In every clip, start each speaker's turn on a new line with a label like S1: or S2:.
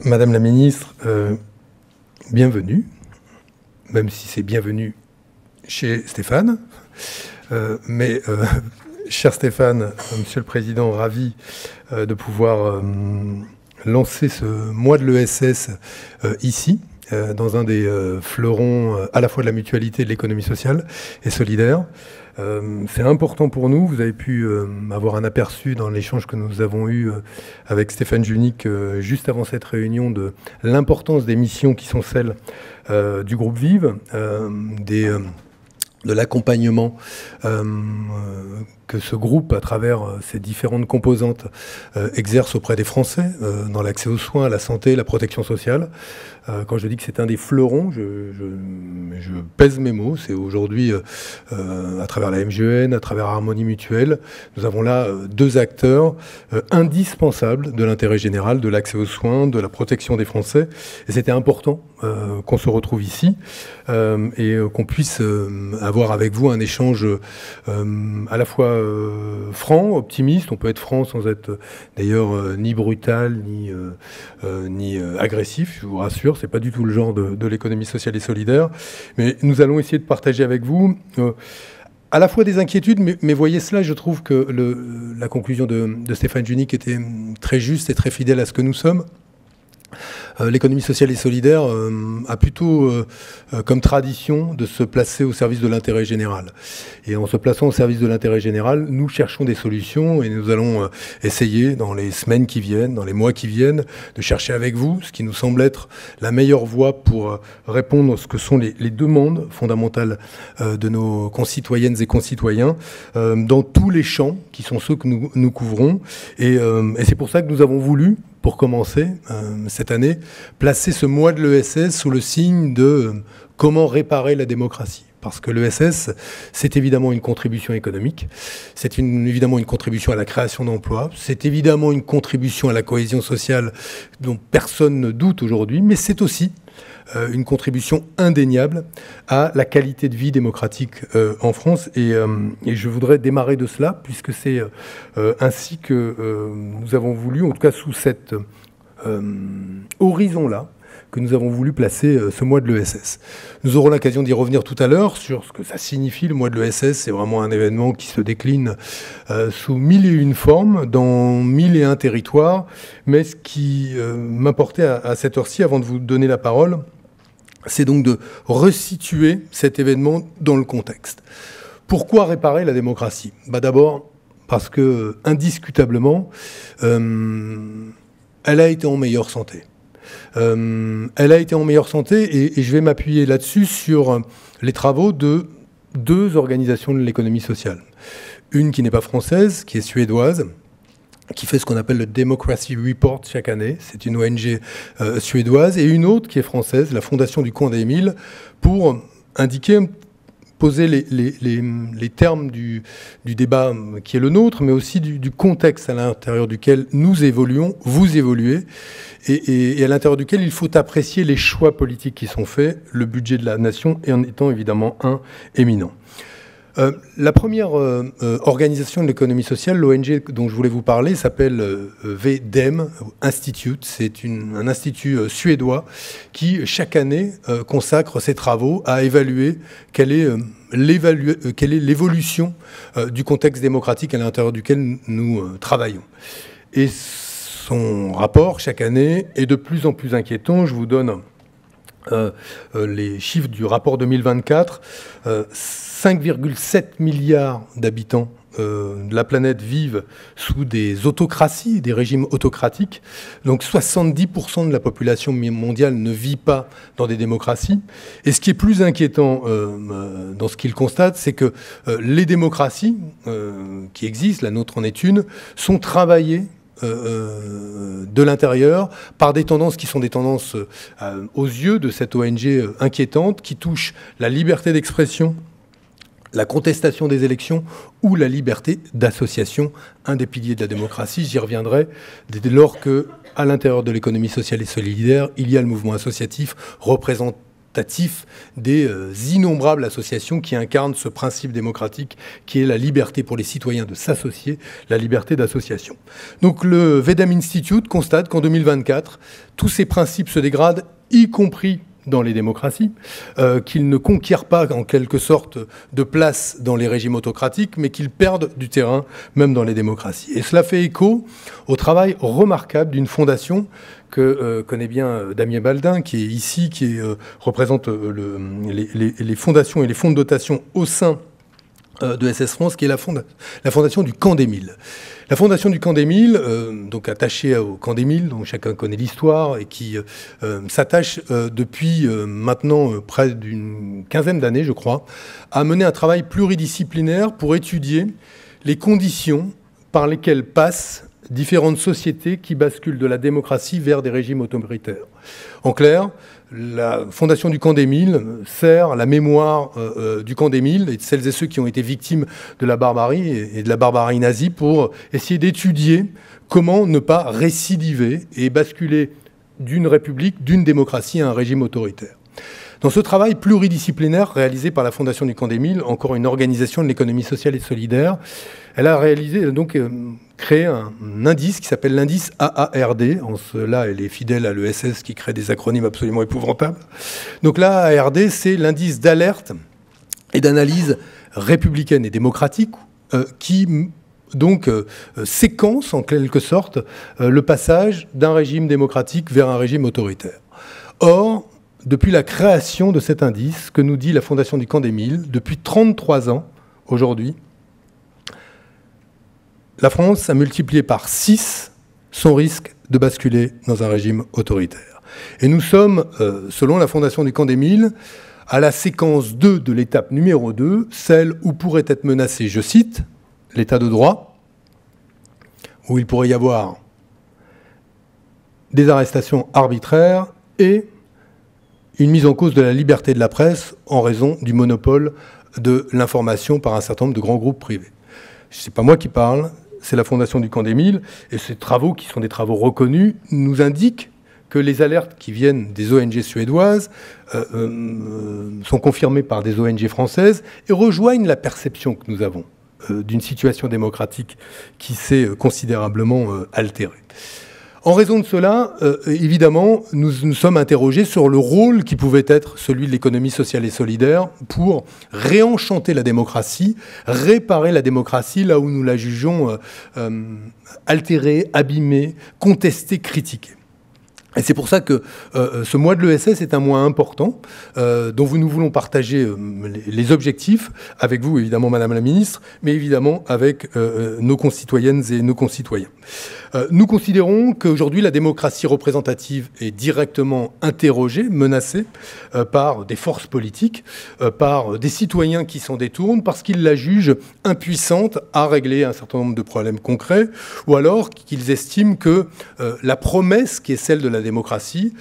S1: Madame la ministre, bienvenue, même si c'est bienvenue chez Stéphane. Cher Stéphane, Monsieur le Président, ravi de pouvoir lancer ce mois de l'ESS ici, dans un des fleurons à la fois de la mutualité et de l'économie sociale et solidaire. C'est important pour nous. Vous avez pu avoir un aperçu dans l'échange que nous avons eu avec Stéphane Junique juste avant cette réunion de l'importance des missions qui sont celles du groupe Vive, de l'accompagnement que ce groupe, à travers ses différentes composantes, exerce auprès des Français, dans l'accès aux soins, à la santé, la protection sociale. Quand je dis que c'est un des fleurons, je pèse mes mots. C'est aujourd'hui, à travers la MGN, à travers Harmonie Mutuelle, nous avons là deux acteurs indispensables de l'intérêt général, de l'accès aux soins, de la protection des Français. Et c'était important qu'on se retrouve ici et qu'on puisse avoir avec vous un échange à la fois franc, optimiste. On peut être franc sans être d'ailleurs ni brutal ni agressif, je vous rassure. C'est pas du tout le genre de l'économie sociale et solidaire. Mais nous allons essayer de partager avec vous à la fois des inquiétudes, mais voyez cela, je trouve que la conclusion de Stéphane Junique était très juste et très fidèle à ce que nous sommes. L'économie sociale et solidaire a plutôt comme tradition de se placer au service de l'intérêt général. Et en se plaçant au service de l'intérêt général, nous cherchons des solutions et nous allons essayer dans les semaines qui viennent, dans les mois qui viennent, de chercher avec vous ce qui nous semble être la meilleure voie pour répondre à ce que sont les demandes fondamentales de nos concitoyennes et concitoyens dans tous les champs qui sont ceux que nous couvrons. Et c'est pour ça que nous avons voulu, pour commencer, cette année, placer ce mois de l'ESS sous le signe de comment réparer la démocratie. Parce que l'ESS, c'est évidemment une contribution économique, c'est évidemment une contribution à la création d'emplois, c'est évidemment une contribution à la cohésion sociale dont personne ne doute aujourd'hui, mais c'est aussi une contribution indéniable à la qualité de vie démocratique en France. Et je voudrais démarrer de cela, puisque c'est ainsi que nous avons voulu, en tout cas sous cet horizon-là, que nous avons voulu placer ce mois de l'ESS. Nous aurons l'occasion d'y revenir tout à l'heure sur ce que ça signifie, le mois de l'ESS. C'est vraiment un événement qui se décline sous 1001 formes, dans 1001 territoires. Mais ce qui m'importait à cette heure-ci, avant de vous donner la parole, c'est donc de resituer cet événement dans le contexte. Pourquoi réparer la démocratie ? D'abord, parce que, indiscutablement, elle a été en meilleure santé. Elle a été en meilleure santé et je vais m'appuyer là-dessus sur les travaux de deux organisations de l'économie sociale. Une qui n'est pas française, qui est suédoise, qui fait ce qu'on appelle le Democracy Report chaque année. C'est une ONG suédoise. Et une autre qui est française, la Fondation du Coin des Mille, pour poser les termes du débat qui est le nôtre, mais aussi du contexte à l'intérieur duquel nous évoluons, vous évoluez, et à l'intérieur duquel il faut apprécier les choix politiques qui sont faits, le budget de la nation en étant évidemment un éminent. La première organisation de l'économie sociale, l'ONG dont je voulais vous parler, s'appelle VDEM Institute. C'est un institut suédois qui, chaque année, consacre ses travaux à évaluer quelle est l'évolution du contexte démocratique à l'intérieur duquel nous travaillons. Et son rapport, chaque année, est de plus en plus inquiétant. Je vous donne les chiffres du rapport 2024. 5,7 milliards d'habitants de la planète vivent sous des autocraties, des régimes autocratiques. Donc 70% de la population mondiale ne vit pas dans des démocraties. Et ce qui est plus inquiétant dans ce qu'il constate, c'est que les démocraties qui existent, la nôtre en est une, sont travaillées de l'intérieur par des tendances qui sont des tendances aux yeux de cette ONG inquiétante, qui touchent la liberté d'expression, la contestation des élections ou la liberté d'association, un des piliers de la démocratie. J'y reviendrai dès lors que, à l'intérieur de l'économie sociale et solidaire, il y a le mouvement associatif représenté représentatif des innombrables associations qui incarnent ce principe démocratique qui est la liberté pour les citoyens de s'associer, la liberté d'association. Donc le Vedam Institute constate qu'en 2024, tous ces principes se dégradent, y compris dans les démocraties, qu'ils ne conquièrent pas en quelque sorte de place dans les régimes autocratiques, mais qu'ils perdent du terrain même dans les démocraties. Et cela fait écho au travail remarquable d'une fondation que connaît bien Damien Baldin, qui est ici, qui représente les fondations et les fonds de dotation au sein de SS France, qui est la fondation du Camp des Milles. La fondation du Camp des Milles, donc attachée au Camp des Milles, dont chacun connaît l'histoire, et qui s'attache depuis maintenant près d'une quinzaine d'années, je crois, à mener un travail pluridisciplinaire pour étudier les conditions par lesquelles passent différentes sociétés qui basculent de la démocratie vers des régimes autoritaires. En clair, la fondation du Camp des Milles sert la mémoire du Camp des Milles et de celles et ceux qui ont été victimes de la barbarie et de la barbarie nazie pour essayer d'étudier comment ne pas récidiver et basculer d'une république, d'une démocratie à un régime autoritaire. Dans ce travail pluridisciplinaire réalisé par la Fondation du Camp des Milles, encore une organisation de l'économie sociale et solidaire, elle a réalisé, donc créé un indice qui s'appelle l'indice AARD. En cela, elle est fidèle à l'ESS qui crée des acronymes absolument épouvantables. Donc l'AARD, c'est l'indice d'alerte et d'analyse républicaine et démocratique qui donc séquence en quelque sorte le passage d'un régime démocratique vers un régime autoritaire. Or, depuis la création de cet indice, que nous dit la Fondation du Camp des Milles, depuis 33 ans, aujourd'hui, la France a multiplié par 6 son risque de basculer dans un régime autoritaire. Et nous sommes, selon la Fondation du Camp des Milles, à la séquence 2 de l'étape numéro 2, celle où pourrait être menacé, je cite, l'état de droit, où il pourrait y avoir des arrestations arbitraires et une mise en cause de la liberté de la presse en raison du monopole de l'information par un certain nombre de grands groupes privés. Ce n'est pas moi qui parle, c'est la Fondation du Camp des Milles, et ces travaux, qui sont des travaux reconnus, nous indiquent que les alertes qui viennent des ONG suédoises sont confirmées par des ONG françaises et rejoignent la perception que nous avons d'une situation démocratique qui s'est considérablement altérée. En raison de cela, évidemment, nous nous sommes interrogés sur le rôle qui pouvait être celui de l'économie sociale et solidaire pour réenchanter la démocratie, réparer la démocratie là où nous la jugeons altérée, abîmée, contestée, critiquée. Et c'est pour ça que ce mois de l'ESS est un mois important, dont nous voulons partager les objectifs avec vous, évidemment, Madame la Ministre, mais évidemment avec nos concitoyennes et nos concitoyens. Nous considérons qu'aujourd'hui, la démocratie représentative est directement interrogée, menacée par des forces politiques, par des citoyens qui s'en détournent, parce qu'ils la jugent impuissante à régler un certain nombre de problèmes concrets, ou alors qu'ils estiment que la promesse qui est celle de la démocratie,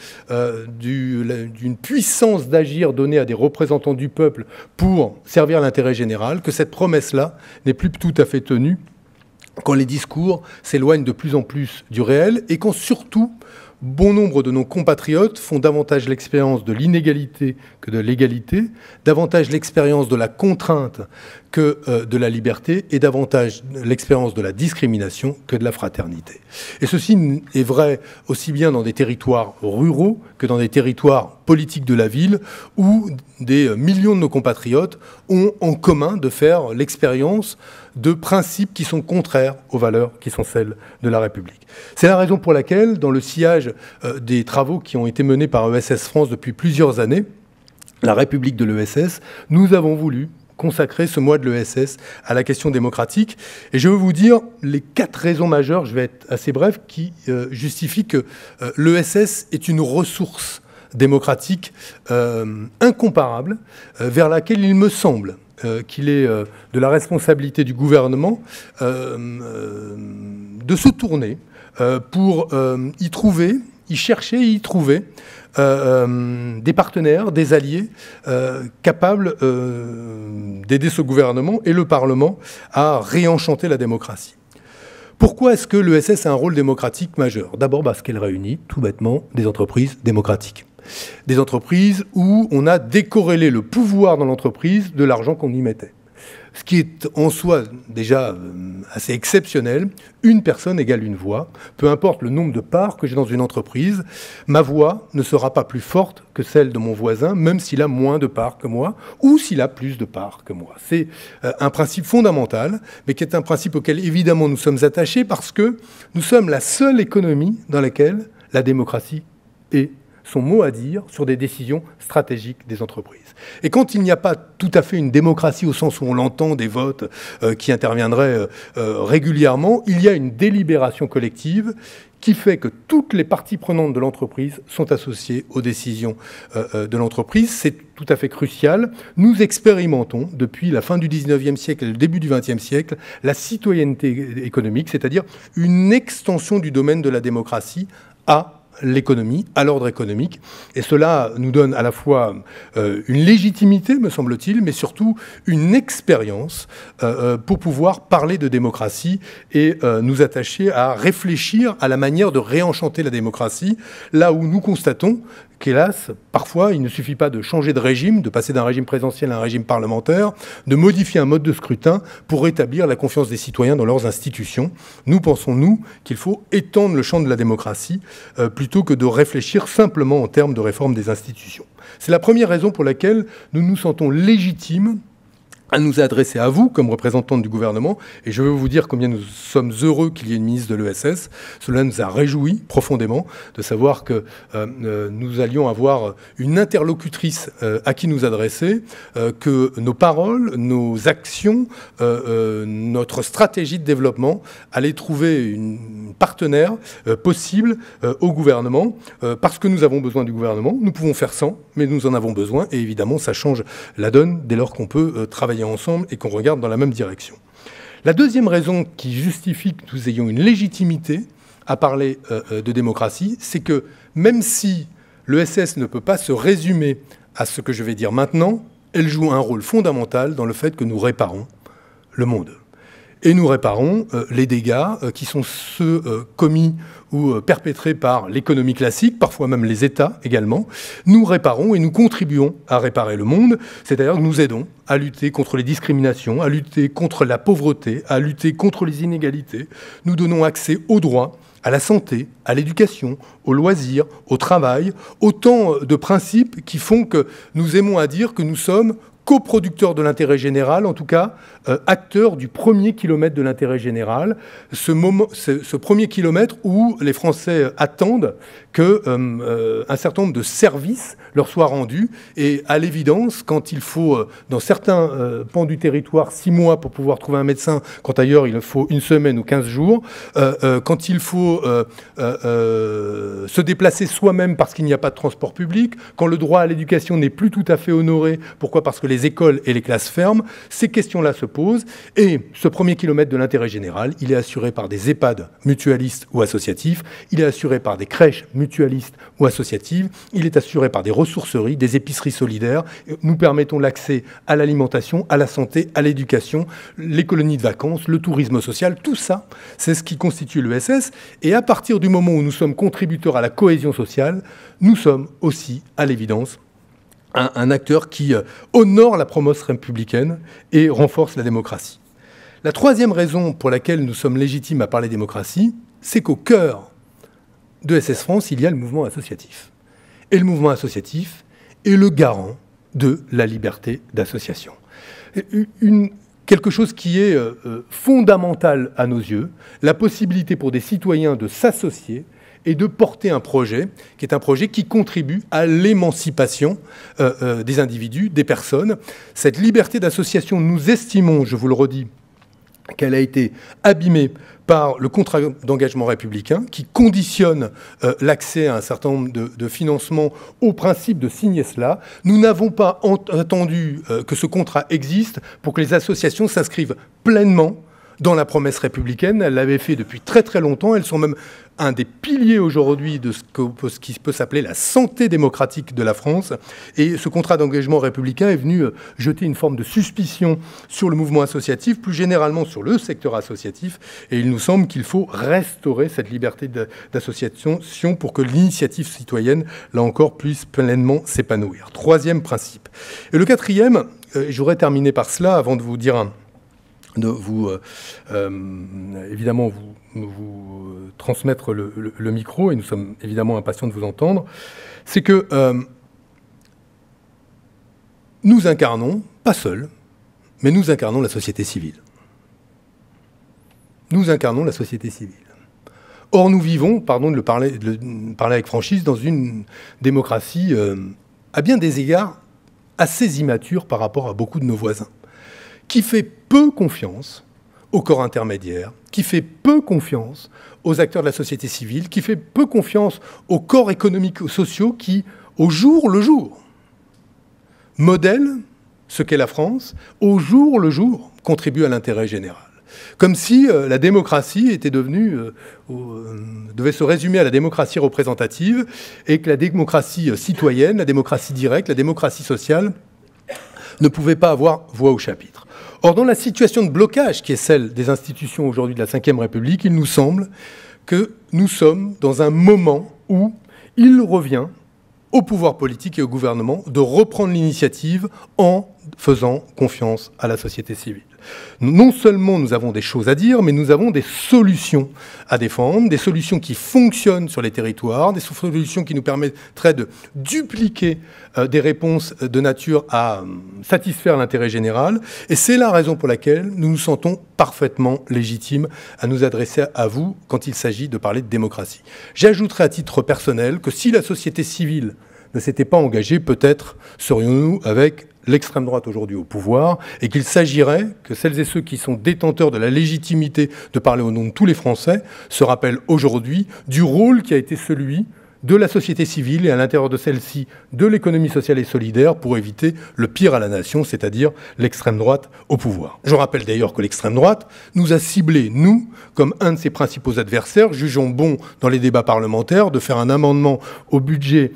S1: d'une puissance d'agir donnée à des représentants du peuple pour servir l'intérêt général, que cette promesse-là n'est plus tout à fait tenue quand les discours s'éloignent de plus en plus du réel et quand surtout bon nombre de nos compatriotes font davantage l'expérience de l'inégalité que de l'égalité, davantage l'expérience de la contrainte que de la liberté et davantage l'expérience de la discrimination que de la fraternité. Et ceci est vrai aussi bien dans des territoires ruraux que dans des territoires politiques de la ville où des millions de nos compatriotes ont en commun de faire l'expérience de principes qui sont contraires aux valeurs qui sont celles de la République. C'est la raison pour laquelle, dans le sillage des travaux qui ont été menés par ESS France depuis plusieurs années, la République de l'ESS, nous avons voulu consacrer ce mois de l'ESS à la question démocratique. Et je veux vous dire les 4 raisons majeures, je vais être assez bref, qui justifient que l'ESS est une ressource démocratique incomparable, vers laquelle il me semble qu'il est de la responsabilité du gouvernement de se tourner pour y chercher et y trouver des partenaires, des alliés capables d'aider ce gouvernement et le Parlement à réenchanter la démocratie. Pourquoi est-ce que l'ESS a un rôle démocratique majeur? D'abord parce qu'elle réunit, tout bêtement, des entreprises démocratiques. Des entreprises où on a décorrélé le pouvoir dans l'entreprise de l'argent qu'on y mettait. Ce qui est en soi déjà assez exceptionnel. Une personne égale une voix. Peu importe le nombre de parts que j'ai dans une entreprise, ma voix ne sera pas plus forte que celle de mon voisin, même s'il a moins de parts que moi ou s'il a plus de parts que moi. C'est un principe fondamental, mais qui est un principe auquel évidemment nous sommes attachés parce que nous sommes la seule économie dans laquelle la démocratie est son mot à dire sur des décisions stratégiques des entreprises. Et quand il n'y a pas tout à fait une démocratie au sens où on l'entend, des votes qui interviendraient régulièrement, il y a une délibération collective qui fait que toutes les parties prenantes de l'entreprise sont associées aux décisions de l'entreprise. C'est tout à fait crucial. Nous expérimentons, depuis la fin du 19e siècle et le début du 20e siècle, la citoyenneté économique, c'est-à-dire une extension du domaine de la démocratie à l'économie, à l'ordre économique. Et cela nous donne à la fois une légitimité, me semble-t-il, mais surtout une expérience pour pouvoir parler de démocratie et nous attacher à réfléchir à la manière de réenchanter la démocratie, là où nous constatons qu'hélas, parfois, il ne suffit pas de changer de régime, de passer d'un régime présidentiel à un régime parlementaire, de modifier un mode de scrutin pour rétablir la confiance des citoyens dans leurs institutions. Nous pensons, nous, qu'il faut étendre le champ de la démocratie plutôt que de réfléchir simplement en termes de réforme des institutions. C'est la première raison pour laquelle nous nous sentons légitimes à nous adresser à vous comme représentante du gouvernement. Et je veux vous dire combien nous sommes heureux qu'il y ait une ministre de l'ESS. Cela nous a réjouis profondément de savoir que nous allions avoir une interlocutrice à qui nous adresser, que nos paroles, nos actions, notre stratégie de développement allaient trouver une partenaire possible au gouvernement, parce que nous avons besoin du gouvernement. Nous pouvons faire sans, mais nous en avons besoin. Et évidemment, ça change la donne dès lors qu'on peut travailler ensemble et qu'on regarde dans la même direction. La deuxième raison qui justifie que nous ayons une légitimité à parler de démocratie, c'est que même si l'ESS ne peut pas se résumer à ce que je vais dire maintenant, elle joue un rôle fondamental dans le fait que nous réparons le monde. Et nous réparons les dégâts qui sont ceux commis ou perpétrés par l'économie classique, parfois même les États également. Nous réparons et nous contribuons à réparer le monde, c'est-à-dire que nous aidons à lutter contre les discriminations, à lutter contre la pauvreté, à lutter contre les inégalités. Nous donnons accès aux droits, à la santé, à l'éducation, aux loisirs, au travail, autant de principes qui font que nous aimons à dire que nous sommes coproducteurs de l'intérêt général, en tout cas acteurs du premier kilomètre de l'intérêt général, ce premier kilomètre où les Français attendent qu'un certain nombre de services leur soient rendus. Et à l'évidence, quand il faut, dans certains pans du territoire, 6 mois pour pouvoir trouver un médecin, quand ailleurs il faut 1 semaine ou 15 jours, quand il faut se déplacer soi-même parce qu'il n'y a pas de transport public, quand le droit à l'éducation n'est plus tout à fait honoré, pourquoi ? Parce que les écoles et les classes ferment, ces questions-là se posent. Et ce premier kilomètre de l'intérêt général, il est assuré par des EHPAD mutualistes ou associatifs, il est assuré par des crèches mutualistes ou associatives, il est assuré par des ressourceries, des épiceries solidaires. Nous permettons l'accès à l'alimentation, à la santé, à l'éducation, les colonies de vacances, le tourisme social, tout ça, c'est ce qui constitue l'ESS. Et à partir du moment où nous sommes contributeurs à la cohésion sociale, nous sommes aussi, à l'évidence, un acteur qui honore la promesse républicaine et renforce la démocratie. La troisième raison pour laquelle nous sommes légitimes à parler démocratie, c'est qu'au cœur de SS France, il y a le mouvement associatif. Et le mouvement associatif est le garant de la liberté d'association. Quelque chose qui est fondamental à nos yeux, la possibilité pour des citoyens de s'associer et de porter un projet qui est un projet qui contribue à l'émancipation des individus, des personnes. Cette liberté d'association, nous estimons, je vous le redis, qu'elle a été abîmée par le contrat d'engagement républicain qui conditionne l'accès à un certain nombre de financements au principe de signer cela. Nous n'avons pas attendu que ce contrat existe pour que les associations s'inscrivent pleinement dans la promesse républicaine. Elles l'avaient fait depuis très très longtemps. Elles sont même un des piliers aujourd'hui de ce qui peut s'appeler la santé démocratique de la France. Et ce contrat d'engagement républicain est venu jeter une forme de suspicion sur le mouvement associatif, plus généralement sur le secteur associatif. Et il nous semble qu'il faut restaurer cette liberté d'association pour que l'initiative citoyenne, là encore, puisse pleinement s'épanouir. Troisième principe. Et le quatrième, je voudrais terminer par cela avant de vous dire évidemment vous transmettre le micro, et nous sommes évidemment impatients de vous entendre, c'est que nous incarnons, pas seuls, mais nous incarnons la société civile. Nous incarnons la société civile. Or, nous vivons, pardon de le parler avec franchise, dans une démocratie, à bien des égards, assez immature par rapport à beaucoup de nos voisins, qui fait peu confiance aux corps intermédiaires, qui fait peu confiance aux acteurs de la société civile, qui fait peu confiance aux corps économiques et sociaux qui, au jour le jour, modèlent ce qu'est la France, au jour le jour, contribuent à l'intérêt général. Comme si la démocratie était devenue, devait se résumer à la démocratie représentative, et que la démocratie citoyenne, la démocratie directe, la démocratie sociale ne pouvait pas avoir voix au chapitre. Or, dans la situation de blocage qui est celle des institutions aujourd'hui de la Ve République, il nous semble que nous sommes dans un moment où il revient au pouvoir politique et au gouvernement de reprendre l'initiative en faisant confiance à la société civile. Non seulement nous avons des choses à dire, mais nous avons des solutions à défendre, des solutions qui fonctionnent sur les territoires, des solutions qui nous permettraient de dupliquer des réponses de nature à satisfaire l'intérêt général. Et c'est la raison pour laquelle nous nous sentons parfaitement légitimes à nous adresser à vous quand il s'agit de parler de démocratie. J'ajouterai à titre personnel que si la société civile ne s'était pas engagée, peut-être serions-nous avec l'extrême droite aujourd'hui au pouvoir, et qu'il s'agirait que celles et ceux qui sont détenteurs de la légitimité de parler au nom de tous les Français se rappellent aujourd'hui du rôle qui a été celui de la société civile et à l'intérieur de celle-ci de l'économie sociale et solidaire pour éviter le pire à la nation, c'est-à-dire l'extrême droite au pouvoir. Je rappelle d'ailleurs que l'extrême droite nous a ciblés, nous, comme un de ses principaux adversaires, jugeons bon dans les débats parlementaires de faire un amendement au budget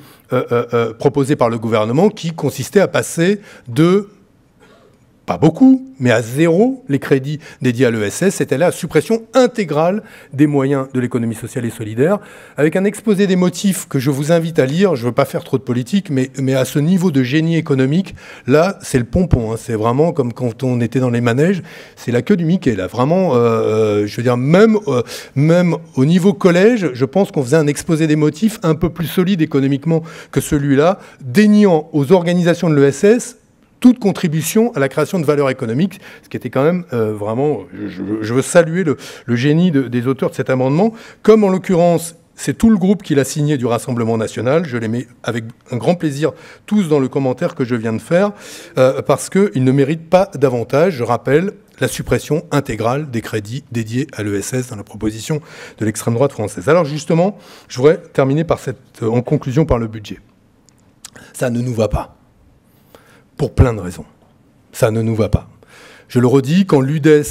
S1: proposé par le gouvernement qui consistait à passer de, pas beaucoup, mais à zéro, les crédits dédiés à l'ESS. C'était là la suppression intégrale des moyens de l'économie sociale et solidaire, avec un exposé des motifs que je vous invite à lire. Je ne veux pas faire trop de politique, mais à ce niveau de génie économique, là, c'est le pompon. Hein. C'est vraiment comme quand on était dans les manèges, c'est la queue du Mickey. Là, vraiment, je veux dire, même au niveau collège, je pense qu'on faisait un exposé des motifs un peu plus solide économiquement que celui-là, déniant aux organisations de l'ESS toute contribution à la création de valeur économique, ce qui était quand même vraiment... Je veux saluer le génie des auteurs de cet amendement, comme en l'occurrence, c'est tout le groupe qui l'a signé du Rassemblement national. Je les mets avec un grand plaisir tous dans le commentaire que je viens de faire, parce qu'ils ne méritent pas davantage. Je rappelle la suppression intégrale des crédits dédiés à l'ESS dans la proposition de l'extrême droite française. Alors justement, je voudrais terminer en conclusion par le budget. Ça ne nous va pas. Pour plein de raisons. Ça ne nous va pas. Je le redis, quand l'UDES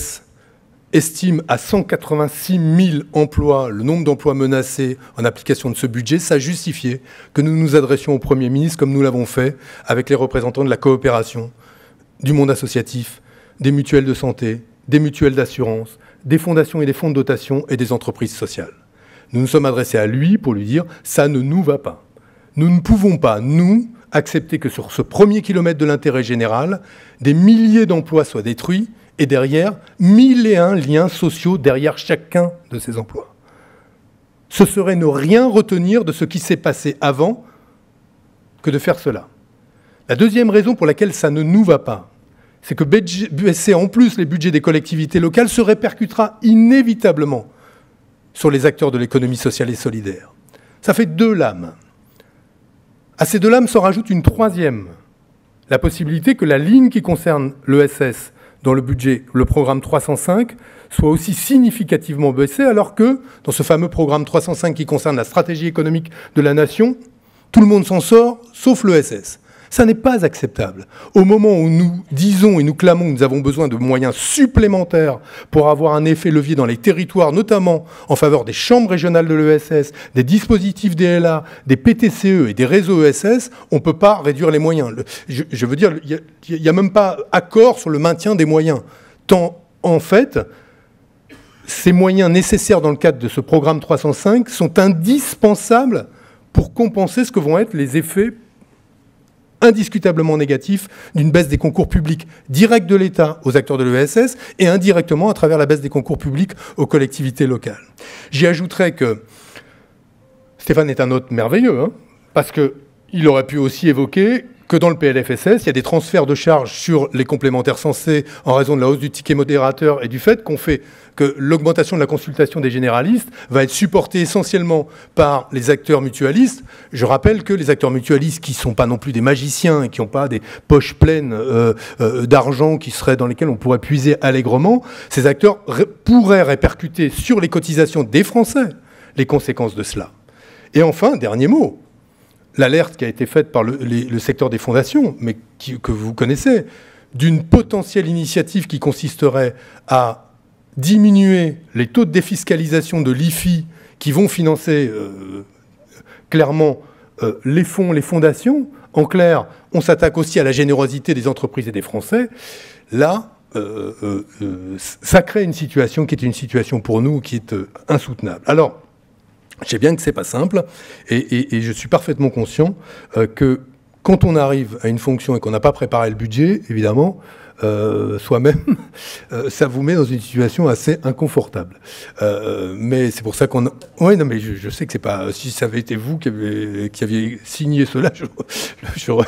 S1: estime à 186 000 emplois le nombre d'emplois menacés en application de ce budget, ça justifiait que nous nous adressions au Premier ministre, comme nous l'avons fait, avec les représentants de la coopération, du monde associatif, des mutuelles de santé, des mutuelles d'assurance, des fondations et des fonds de dotation et des entreprises sociales. Nous nous sommes adressés à lui pour lui dire « ça ne nous va pas ». Nous ne pouvons pas, nous, accepter que sur ce premier kilomètre de l'intérêt général, des milliers d'emplois soient détruits et derrière, 1001 liens sociaux derrière chacun de ces emplois. Ce serait ne rien retenir de ce qui s'est passé avant que de faire cela. La deuxième raison pour laquelle ça ne nous va pas, c'est que baisser en plus les budgets des collectivités locales se répercutera inévitablement sur les acteurs de l'économie sociale et solidaire. Ça fait deux lames. À ces deux lames s'en rajoute une troisième, la possibilité que la ligne qui concerne l'ESS dans le budget, le programme 305, soit aussi significativement baissée, alors que dans ce fameux programme 305 qui concerne la stratégie économique de la nation, tout le monde s'en sort, sauf l'ESS. Ça n'est pas acceptable. Au moment où nous disons et nous clamons que nous avons besoin de moyens supplémentaires pour avoir un effet levier dans les territoires, notamment en faveur des chambres régionales de l'ESS, des dispositifs DLA, des PTCE et des réseaux ESS, on ne peut pas réduire les moyens. Je veux dire, il n'y a même pas accord sur le maintien des moyens. Tant, en fait, ces moyens nécessaires dans le cadre de ce programme 305 sont indispensables pour compenser ce que vont être les effets indiscutablement négatifs d'une baisse des concours publics directs de l'État aux acteurs de l'ESS et indirectement à travers la baisse des concours publics aux collectivités locales. J'y ajouterais que Stéphane est un hôte merveilleux, hein, parce qu'il aurait pu aussi évoquer que dans le PLFSS, il y a des transferts de charges sur les complémentaires censés en raison de la hausse du ticket modérateur et du fait que l'augmentation de la consultation des généralistes va être supportée essentiellement par les acteurs mutualistes. Je rappelle que les acteurs mutualistes, qui ne sont pas non plus des magiciens et qui n'ont pas des poches pleines d'argent dans lesquelles on pourrait puiser allègrement, ces acteurs pourraient répercuter sur les cotisations des Français les conséquences de cela. Et enfin, dernier mot, l'alerte qui a été faite par le secteur des fondations, mais que vous connaissez, d'une potentielle initiative qui consisterait à diminuer les taux de défiscalisation de l'IFI qui vont financer clairement les fonds, les fondations. En clair, on s'attaque aussi à la générosité des entreprises et des Français. Là, ça crée une situation qui est une situation pour nous qui est insoutenable. Alors, je sais bien que ce n'est pas simple, et je suis parfaitement conscient que quand on arrive à une fonction et qu'on n'a pas préparé le budget, évidemment, soi-même, ça vous met dans une situation assez inconfortable. Mais c'est pour ça qu'on... Oui, non, mais je sais que c'est pas... Si ça avait été vous qui aviez signé cela, j'aurais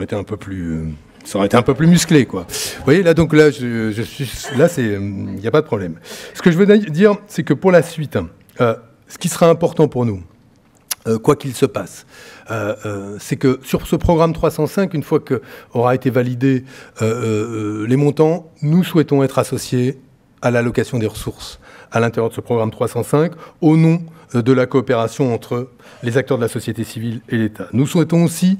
S1: été un peu plus... Ça aurait été un peu plus musclé, quoi. Vous voyez, là, donc là, je suis... Là, il n'y a pas de problème. Ce que je veux dire, c'est que pour la suite... ce qui sera important pour nous, quoi qu'il se passe, c'est que sur ce programme 305, une fois qu'aura été validé les montants, nous souhaitons être associés à l'allocation des ressources à l'intérieur de ce programme 305, au nom de la coopération entre les acteurs de la société civile et l'État. Nous souhaitons aussi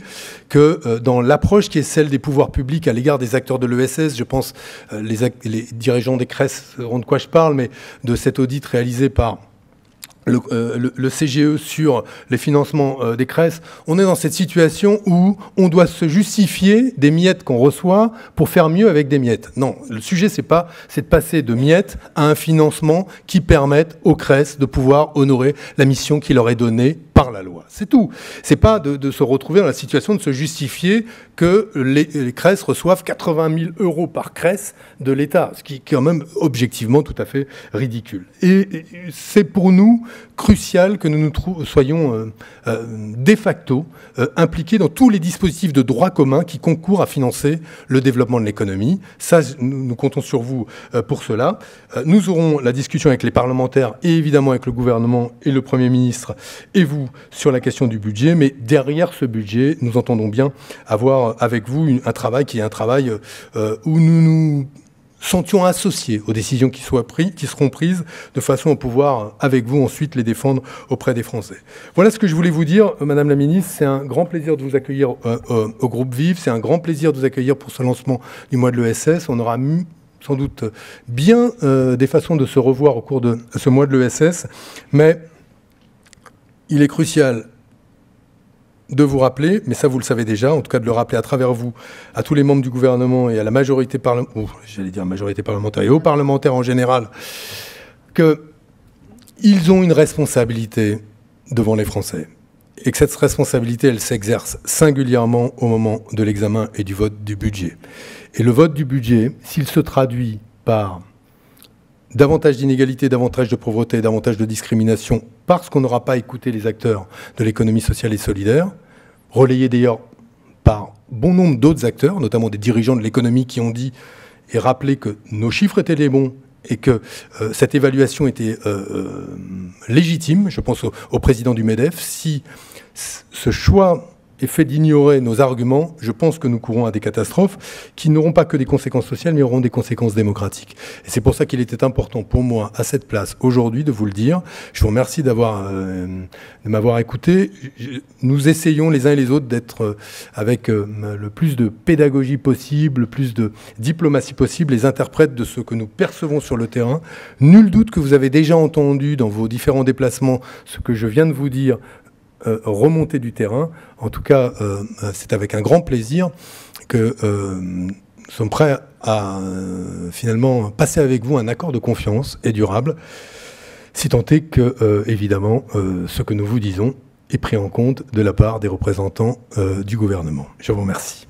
S1: que dans l'approche qui est celle des pouvoirs publics à l'égard des acteurs de l'ESS, je pense les dirigeants des CRES sauront de quoi je parle, mais de cet audit réalisé par le CGE sur les financements des CRES, on est dans cette situation où on doit se justifier des miettes qu'on reçoit pour faire mieux avec des miettes. Non, le sujet, c'est de passer de miettes à un financement qui permette aux CRES de pouvoir honorer la mission qui leur est donnée par la loi. C'est tout. C'est pas de se retrouver dans la situation de se justifier que les CRES reçoivent 80 000 euros par CRES de l'État, ce qui est quand même objectivement tout à fait ridicule. Et c'est pour nous crucial que nous soyons de facto impliqués dans tous les dispositifs de droit commun qui concourent à financer le développement de l'économie. Ça, nous comptons sur vous pour cela. Nous aurons la discussion avec les parlementaires et évidemment avec le gouvernement et le Premier ministre et vous sur la question du budget. Mais derrière ce budget, nous entendons bien avoir avec vous un travail qui est un travail où nous nous sentions associés aux décisions qui seront prises de façon à pouvoir, avec vous, ensuite les défendre auprès des Français. Voilà ce que je voulais vous dire, Madame la Ministre. C'est un grand plaisir de vous accueillir au groupe Vive. C'est un grand plaisir de vous accueillir pour ce lancement du mois de l'ESS. On aura sans doute bien des façons de se revoir au cours de ce mois de l'ESS. Mais il est crucial de vous rappeler, mais ça vous le savez déjà, en tout cas de le rappeler à travers vous, à tous les membres du gouvernement et à la majorité parlementaire et aux parlementaires en général, qu'ils ont une responsabilité devant les Français. Et que cette responsabilité, elle s'exerce singulièrement au moment de l'examen et du vote du budget. Et le vote du budget, s'il se traduit par davantage d'inégalités, davantage de pauvreté, davantage de discrimination, parce qu'on n'aura pas écouté les acteurs de l'économie sociale et solidaire, relayés d'ailleurs par bon nombre d'autres acteurs, notamment des dirigeants de l'économie qui ont dit et rappelé que nos chiffres étaient les bons et que cette évaluation était légitime. Je pense au président du MEDEF. Si ce choix et fait d'ignorer nos arguments, je pense que nous courons à des catastrophes qui n'auront pas que des conséquences sociales, mais auront des conséquences démocratiques. Et c'est pour ça qu'il était important pour moi, à cette place, aujourd'hui, de vous le dire. Je vous remercie de m'avoir écouté. Nous essayons les uns et les autres d'être avec le plus de pédagogie possible, le plus de diplomatie possible, les interprètes de ce que nous percevons sur le terrain. Nul doute que vous avez déjà entendu dans vos différents déplacements ce que je viens de vous dire, remonter du terrain. En tout cas, c'est avec un grand plaisir que nous sommes prêts à finalement passer avec vous un accord de confiance et durable, si tant est que, évidemment, ce que nous vous disons est pris en compte de la part des représentants du gouvernement. Je vous remercie.